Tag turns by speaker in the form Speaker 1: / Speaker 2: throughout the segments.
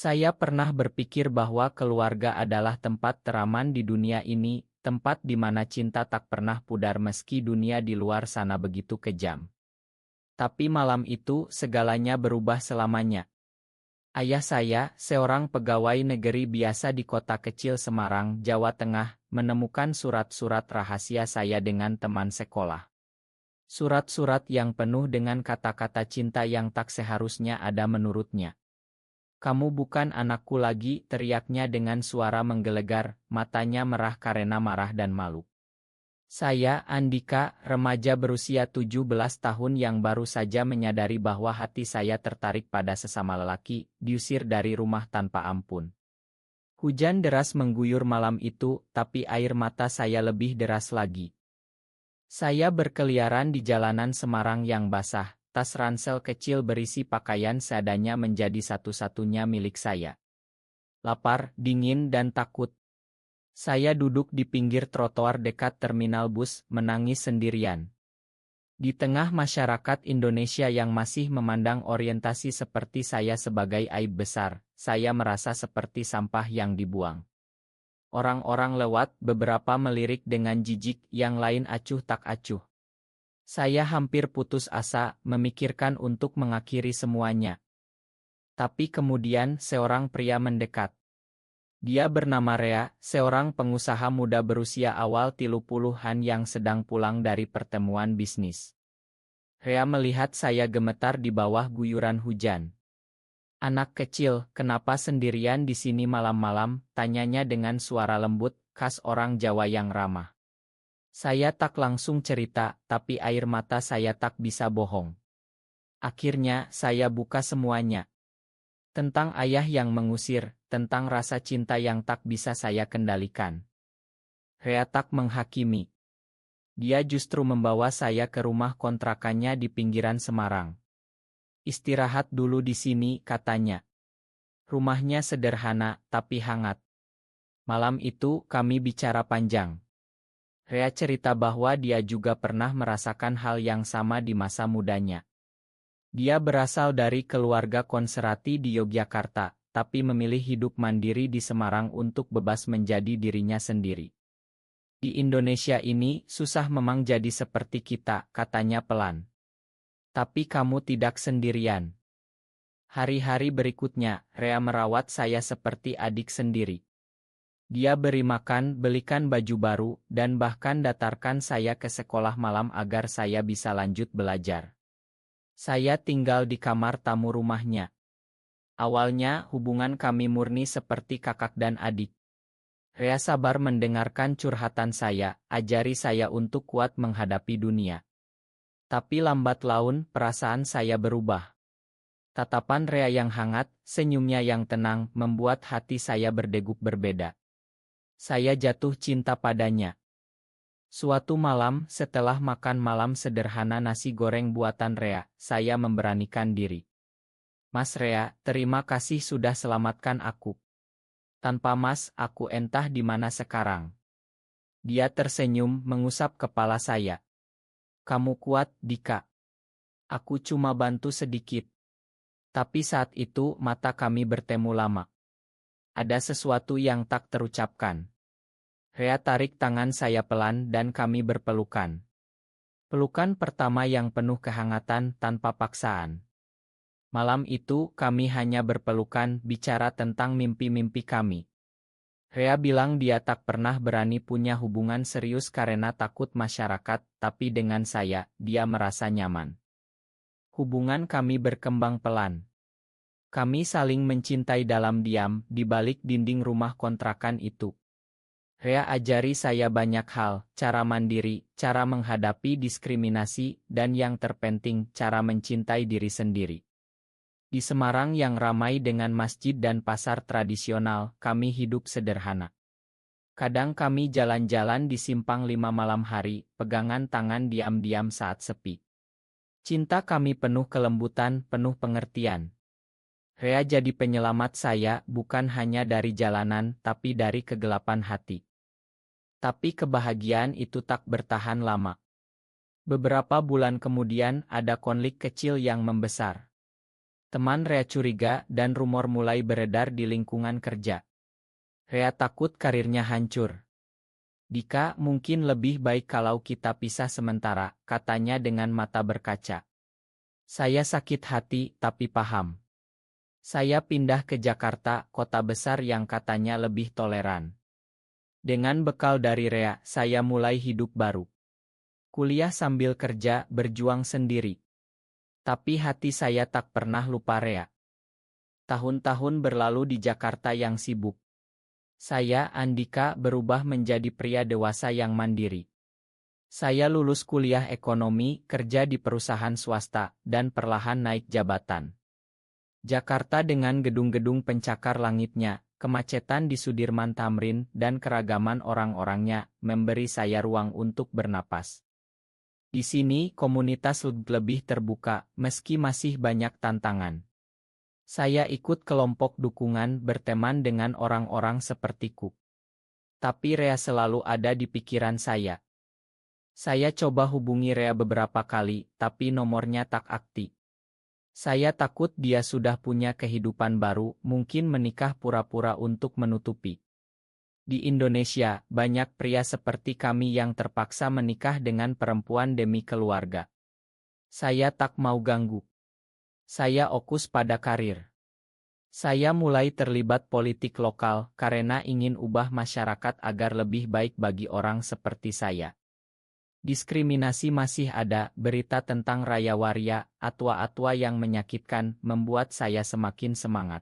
Speaker 1: Saya pernah berpikir bahwa keluarga adalah tempat teraman di dunia ini, tempat di mana cinta tak pernah pudar meski dunia di luar sana begitu kejam. Tapi malam itu, segalanya berubah selamanya. Ayah saya, seorang pegawai negeri biasa di kota kecil Semarang, Jawa Tengah, menemukan surat-surat rahasia saya dengan teman sekolah. Surat-surat yang penuh dengan kata-kata cinta yang tak seharusnya ada menurutnya. "Kamu bukan anakku lagi," teriaknya dengan suara menggelegar, matanya merah karena marah dan malu. Saya, Andika, remaja berusia 17 tahun yang baru saja menyadari bahwa hati saya tertarik pada sesama lelaki, diusir dari rumah tanpa ampun. Hujan deras mengguyur malam itu, tapi air mata saya lebih deras lagi. Saya berkeliaran di jalanan Semarang yang basah, tas ransel kecil berisi pakaian seadanya menjadi satu-satunya milik saya. Lapar, dingin, dan takut. Saya duduk di pinggir trotoar dekat terminal bus, menangis sendirian. Di tengah masyarakat Indonesia yang masih memandang orientasi seperti saya sebagai aib besar, saya merasa seperti sampah yang dibuang. Orang-orang lewat, beberapa melirik dengan jijik, yang lain acuh tak acuh. Saya hampir putus asa, memikirkan untuk mengakhiri semuanya. Tapi kemudian seorang pria mendekat. Dia bernama Rea, seorang pengusaha muda berusia awal 30-an yang sedang pulang dari pertemuan bisnis. Rea melihat saya gemetar di bawah guyuran hujan. "Anak kecil, kenapa sendirian di sini malam-malam?" tanyanya dengan suara lembut, khas orang Jawa yang ramah. Saya tak langsung cerita, tapi air mata saya tak bisa bohong. Akhirnya, saya buka semuanya. Tentang ayah yang mengusir, tentang rasa cinta yang tak bisa saya kendalikan. Rea tak menghakimi. Dia justru membawa saya ke rumah kontrakannya di pinggiran Semarang. "Istirahat dulu di sini," katanya. Rumahnya sederhana, tapi hangat. Malam itu, kami bicara panjang. Rea cerita bahwa dia juga pernah merasakan hal yang sama di masa mudanya. Dia berasal dari keluarga konserati di Yogyakarta, tapi memilih hidup mandiri di Semarang untuk bebas menjadi dirinya sendiri. "Di Indonesia ini, susah memang jadi seperti kita," katanya pelan. "Tapi kamu tidak sendirian." Hari-hari berikutnya, Rea merawat saya seperti adik sendiri. Dia beri makan, belikan baju baru, dan bahkan datarkan saya ke sekolah malam agar saya bisa lanjut belajar. Saya tinggal di kamar tamu rumahnya. Awalnya, hubungan kami murni seperti kakak dan adik. Rea sabar mendengarkan curhatan saya, ajari saya untuk kuat menghadapi dunia. Tapi lambat laun, perasaan saya berubah. Tatapan Rea yang hangat, senyumnya yang tenang, membuat hati saya berdegup berbeda. Saya jatuh cinta padanya. Suatu malam, setelah makan malam sederhana nasi goreng buatan Rea, saya memberanikan diri. "Mas Rea, terima kasih sudah selamatkan aku. Tanpa Mas, aku entah di mana sekarang." Dia tersenyum, mengusap kepala saya. "Kamu kuat, Dika. Aku cuma bantu sedikit." Tapi saat itu, mata kami bertemu lama. Ada sesuatu yang tak terucapkan. Rea tarik tangan saya pelan dan kami berpelukan. Pelukan pertama yang penuh kehangatan tanpa paksaan. Malam itu, kami hanya berpelukan, bicara tentang mimpi-mimpi kami. Rea bilang dia tak pernah berani punya hubungan serius karena takut masyarakat, tapi dengan saya, dia merasa nyaman. Hubungan kami berkembang pelan. Kami saling mencintai dalam diam, di balik dinding rumah kontrakan itu. Rea ajari saya banyak hal, cara mandiri, cara menghadapi diskriminasi, dan yang terpenting, cara mencintai diri sendiri. Di Semarang yang ramai dengan masjid dan pasar tradisional, kami hidup sederhana. Kadang kami jalan-jalan di Simpang 5 malam hari, pegangan tangan diam-diam saat sepi. Cinta kami penuh kelembutan, penuh pengertian. Rea jadi penyelamat saya, bukan hanya dari jalanan, tapi dari kegelapan hati. Tapi kebahagiaan itu tak bertahan lama. Beberapa bulan kemudian, ada konflik kecil yang membesar. Teman Rea curiga dan rumor mulai beredar di lingkungan kerja. Rea takut karirnya hancur. Dika, mungkin lebih baik kalau kita pisah sementara, katanya dengan mata berkaca. Saya sakit hati, tapi paham. Saya pindah ke Jakarta, kota besar yang katanya lebih toleran. Dengan bekal dari Rea, saya mulai hidup baru. Kuliah sambil kerja, berjuang sendiri. Tapi hati saya tak pernah lupa Rea. Tahun-tahun berlalu di Jakarta yang sibuk. Saya, Andika, berubah menjadi pria dewasa yang mandiri. Saya lulus kuliah ekonomi, kerja di perusahaan swasta, dan perlahan naik jabatan. Jakarta dengan gedung-gedung pencakar langitnya, kemacetan di Sudirman Tamrin, dan keragaman orang-orangnya, memberi saya ruang untuk bernapas. Di sini, komunitas lebih terbuka, meski masih banyak tantangan. Saya ikut kelompok dukungan berteman dengan orang-orang sepertiku. Tapi Rea selalu ada di pikiran saya. Saya coba hubungi Rea beberapa kali, tapi nomornya tak aktif. Saya takut dia sudah punya kehidupan baru, mungkin menikah pura-pura untuk menutupi. Di Indonesia, banyak pria seperti kami yang terpaksa menikah dengan perempuan demi keluarga. Saya tak mau ganggu. Saya fokus pada karir. Saya mulai terlibat politik lokal karena ingin ubah masyarakat agar lebih baik bagi orang seperti saya. Diskriminasi masih ada, berita tentang raya waria, atwa-atwa yang menyakitkan, membuat saya semakin semangat.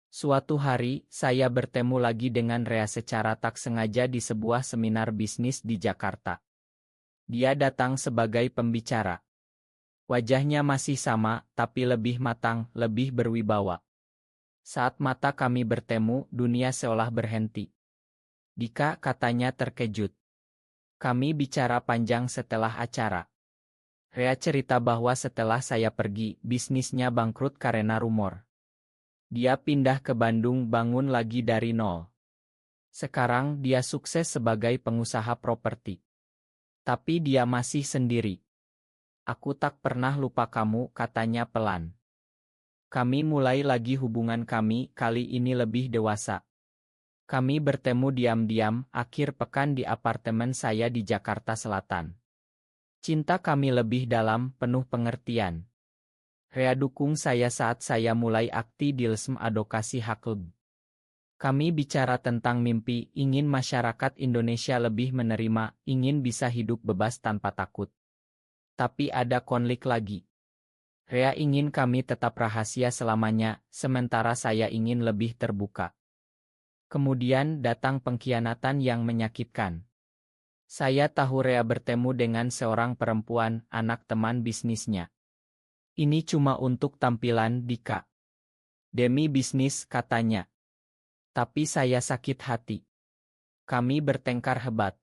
Speaker 1: Suatu hari, saya bertemu lagi dengan Rea secara tak sengaja di sebuah seminar bisnis di Jakarta. Dia datang sebagai pembicara. Wajahnya masih sama, tapi lebih matang, lebih berwibawa. Saat mata kami bertemu, dunia seolah berhenti. Dika, katanya terkejut. Kami bicara panjang setelah acara. Rea cerita bahwa setelah saya pergi, bisnisnya bangkrut karena rumor. Dia pindah ke Bandung bangun lagi dari nol. Sekarang dia sukses sebagai pengusaha properti. Tapi dia masih sendiri. Aku tak pernah lupa kamu, katanya pelan. Kami mulai lagi hubungan kami, kali ini lebih dewasa. Kami bertemu diam-diam, akhir pekan di apartemen saya di Jakarta Selatan. Cinta kami lebih dalam, penuh pengertian. Rea dukung saya saat saya mulai aktif di LSM Advokasi Hak. Kami bicara tentang mimpi, ingin masyarakat Indonesia lebih menerima, ingin bisa hidup bebas tanpa takut. Tapi ada konflik lagi. Rea ingin kami tetap rahasia selamanya, sementara saya ingin lebih terbuka. Kemudian datang pengkhianatan yang menyakitkan. Saya tahu Rea bertemu dengan seorang perempuan, anak teman bisnisnya. Ini cuma untuk tampilan, Dika. Demi bisnis, katanya. Tapi saya sakit hati. Kami bertengkar hebat.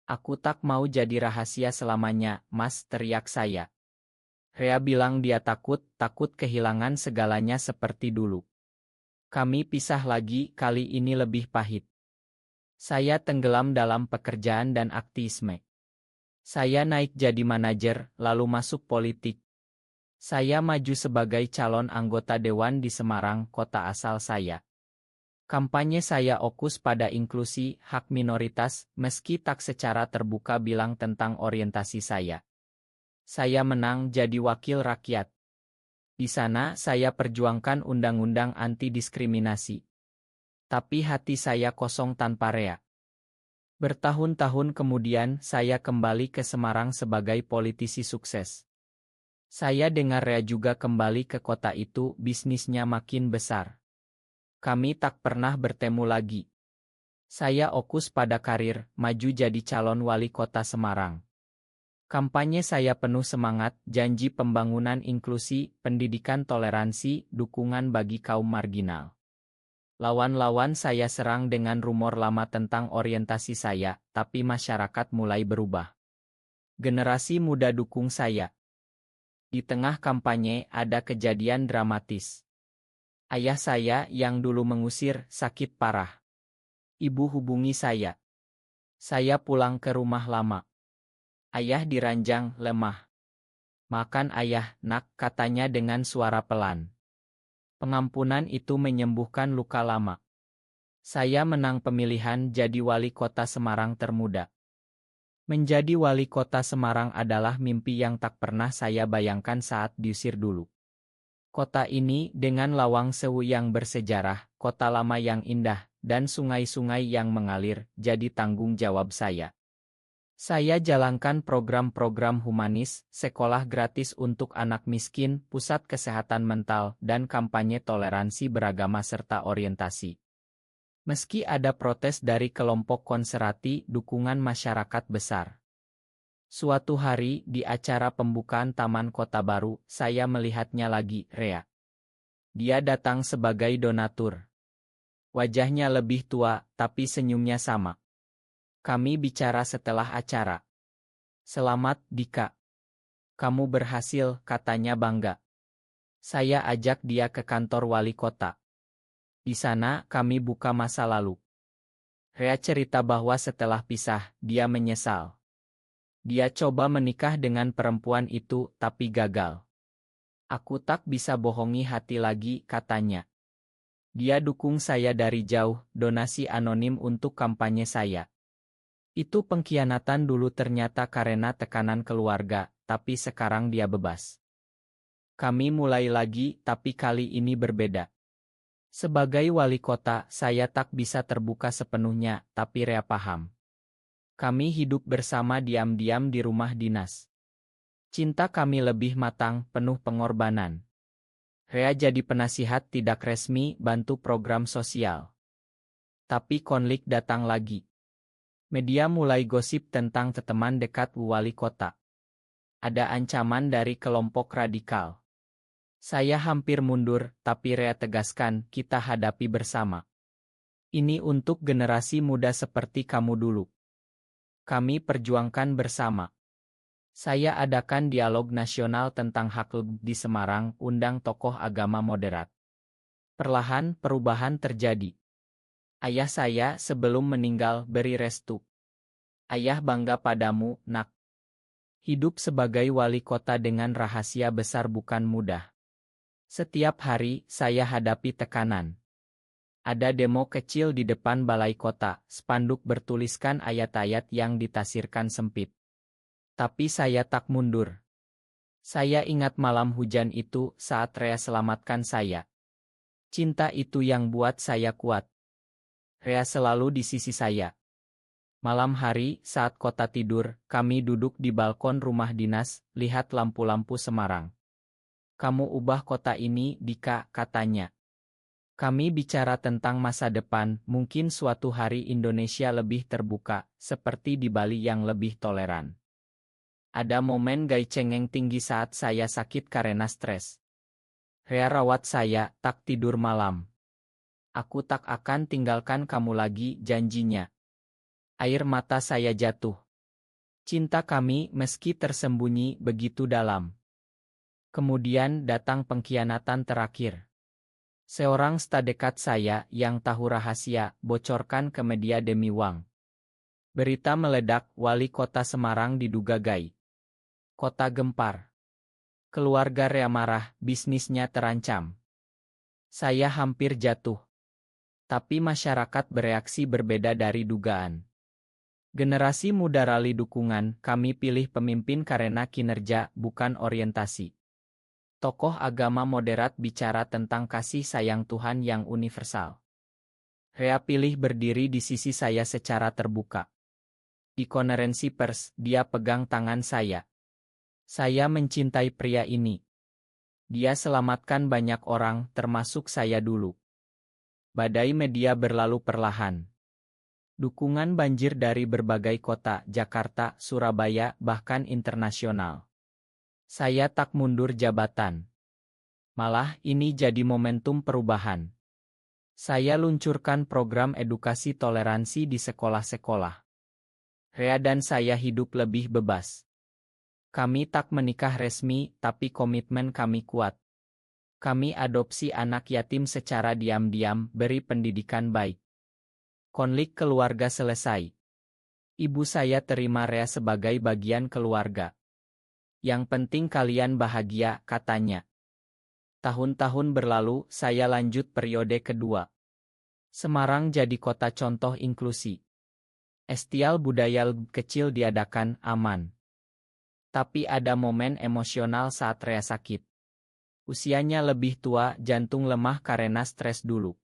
Speaker 1: Aku tak mau jadi rahasia selamanya, Mas, teriak saya. Rea bilang dia takut kehilangan segalanya seperti dulu. Kami pisah lagi, kali ini lebih pahit. Saya tenggelam dalam pekerjaan dan aktivisme. Saya naik jadi manajer, lalu masuk politik. Saya maju sebagai calon anggota dewan di Semarang, kota asal saya. Kampanye saya fokus pada inklusi, hak minoritas, meski tak secara terbuka bilang tentang orientasi saya. Saya menang jadi wakil rakyat. Di sana saya perjuangkan undang-undang anti-diskriminasi. Tapi hati saya kosong tanpa Rea. Bertahun-tahun kemudian saya kembali ke Semarang sebagai politisi sukses. Saya dengar Rea juga kembali ke kota itu, bisnisnya makin besar. Kami tak pernah bertemu lagi. Saya fokus pada karir, maju jadi calon wali kota Semarang. Kampanye saya penuh semangat, janji pembangunan inklusi, pendidikan toleransi, dukungan bagi kaum marginal. Lawan-lawan saya serang dengan rumor lama tentang orientasi saya, tapi masyarakat mulai berubah. Generasi muda dukung saya. Di tengah kampanye ada kejadian dramatis. Ayah saya yang dulu mengusir, sakit parah. Ibu hubungi saya. Saya pulang ke rumah lama. Ayah diranjang, lemah. Makan ayah, nak, katanya dengan suara pelan. Pengampunan itu menyembuhkan luka lama. Saya menang pemilihan jadi wali kota Semarang termuda. Menjadi wali kota Semarang adalah mimpi yang tak pernah saya bayangkan saat diusir dulu. Kota ini dengan Lawang Sewu yang bersejarah, kota lama yang indah, dan sungai-sungai yang mengalir, jadi tanggung jawab saya. Saya jalankan program-program humanis, sekolah gratis untuk anak miskin, pusat kesehatan mental, dan kampanye toleransi beragama serta orientasi. Meski ada protes dari kelompok konservatif, dukungan masyarakat besar. Suatu hari, di acara pembukaan Taman Kota Baru, saya melihatnya lagi, Rea. Dia datang sebagai donatur. Wajahnya lebih tua, tapi senyumnya sama. Kami bicara setelah acara. "Selamat, Dika. Kamu berhasil," katanya bangga. Saya ajak dia ke kantor wali kota. Di sana, kami buka masa lalu. Rea cerita bahwa setelah pisah, dia menyesal. Dia coba menikah dengan perempuan itu, tapi gagal. "Aku tak bisa bohongi hati lagi," katanya. Dia dukung saya dari jauh, donasi anonim untuk kampanye saya. Itu pengkhianatan dulu ternyata karena tekanan keluarga, tapi sekarang dia bebas. Kami mulai lagi, tapi kali ini berbeda. Sebagai wali kota, saya tak bisa terbuka sepenuhnya, tapi Rea paham. Kami hidup bersama diam-diam di rumah dinas. Cinta kami lebih matang, penuh pengorbanan. Rea jadi penasihat tidak resmi, bantu program sosial. Tapi konflik datang lagi. Media mulai gosip tentang teman dekat wali kota. Ada ancaman dari kelompok radikal. Saya hampir mundur, tapi Rea tegaskan, "Kita hadapi bersama. Ini untuk generasi muda seperti kamu dulu. Kami perjuangkan bersama." Saya adakan dialog nasional tentang hak di Semarang, undang tokoh agama moderat. Perlahan perubahan terjadi. Ayah saya sebelum meninggal beri restu. "Ayah bangga padamu, nak. Hidup sebagai wali kota dengan rahasia besar bukan mudah. Setiap hari, saya hadapi tekanan. Ada demo kecil di depan balai kota, spanduk bertuliskan ayat-ayat yang ditafsirkan sempit. Tapi saya tak mundur. Saya ingat malam hujan itu saat Rea selamatkan saya. Cinta itu yang buat saya kuat. Rea selalu di sisi saya. Malam hari, saat kota tidur, kami duduk di balkon rumah dinas, lihat lampu-lampu Semarang. "Kamu ubah kota ini, Dika," katanya. Kami bicara tentang masa depan, mungkin suatu hari Indonesia lebih terbuka, seperti di Bali yang lebih toleran. Ada momen gai cengeng tinggi saat saya sakit karena stres. Rea rawat saya, tak tidur malam. "Aku tak akan tinggalkan kamu lagi," janjinya. Air mata saya jatuh. Cinta kami meski tersembunyi begitu dalam. Kemudian datang pengkhianatan terakhir. Seorang staf dekat saya yang tahu rahasia, bocorkan ke media demi uang. Berita meledak, wali kota Semarang diduga gai. Kota gempar. Keluarga Rea marah, bisnisnya terancam. Saya hampir jatuh. Tapi masyarakat bereaksi berbeda dari dugaan. Generasi muda rali dukungan, kami pilih pemimpin karena kinerja, bukan orientasi. Tokoh agama moderat bicara tentang kasih sayang Tuhan yang universal. Rea pilih berdiri di sisi saya secara terbuka. Di konferensi pers, dia pegang tangan saya. "Saya mencintai pria ini. Dia selamatkan banyak orang, termasuk saya dulu." Badai media berlalu perlahan. Dukungan banjir dari berbagai kota, Jakarta, Surabaya, bahkan internasional. Saya tak mundur jabatan. Malah, ini jadi momentum perubahan. Saya luncurkan program edukasi toleransi di sekolah-sekolah. Rea dan saya hidup lebih bebas. Kami tak menikah resmi, tapi komitmen kami kuat. Kami adopsi anak yatim secara diam-diam, beri pendidikan baik. Konflik keluarga selesai. Ibu saya terima Rea sebagai bagian keluarga. Yang penting kalian bahagia, katanya. Tahun-tahun berlalu, saya lanjut periode kedua. Semarang jadi kota contoh inklusi. Festival budaya kecil diadakan, aman. Tapi ada momen emosional saat Rea sakit. Usianya lebih tua, jantung lemah karena stres dulu.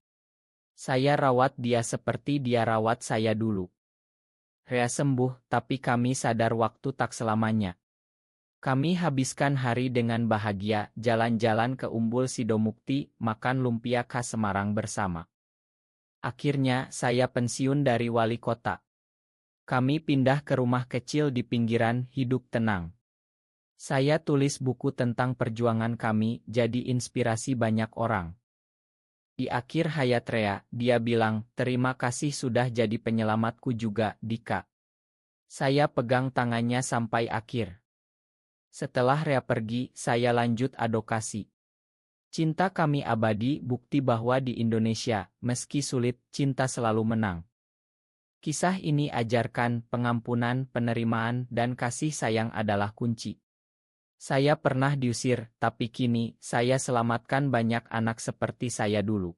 Speaker 1: Saya rawat dia seperti dia rawat saya dulu. Rea sembuh, tapi kami sadar waktu tak selamanya. Kami habiskan hari dengan bahagia, jalan-jalan ke Umbul Sidomukti, makan lumpia khas Semarang bersama. Akhirnya, saya pensiun dari wali kota. Kami pindah ke rumah kecil di pinggiran, hidup tenang. Saya tulis buku tentang perjuangan kami, jadi inspirasi banyak orang. Di akhir hayat Rea, dia bilang, terima kasih sudah jadi penyelamatku juga, Dika. Saya pegang tangannya sampai akhir. Setelah Rea pergi, saya lanjut advokasi. Cinta kami abadi, bukti bahwa di Indonesia, meski sulit, cinta selalu menang. Kisah ini ajarkan pengampunan, penerimaan, dan kasih sayang adalah kunci. Saya pernah diusir, tapi kini, saya selamatkan banyak anak seperti saya dulu.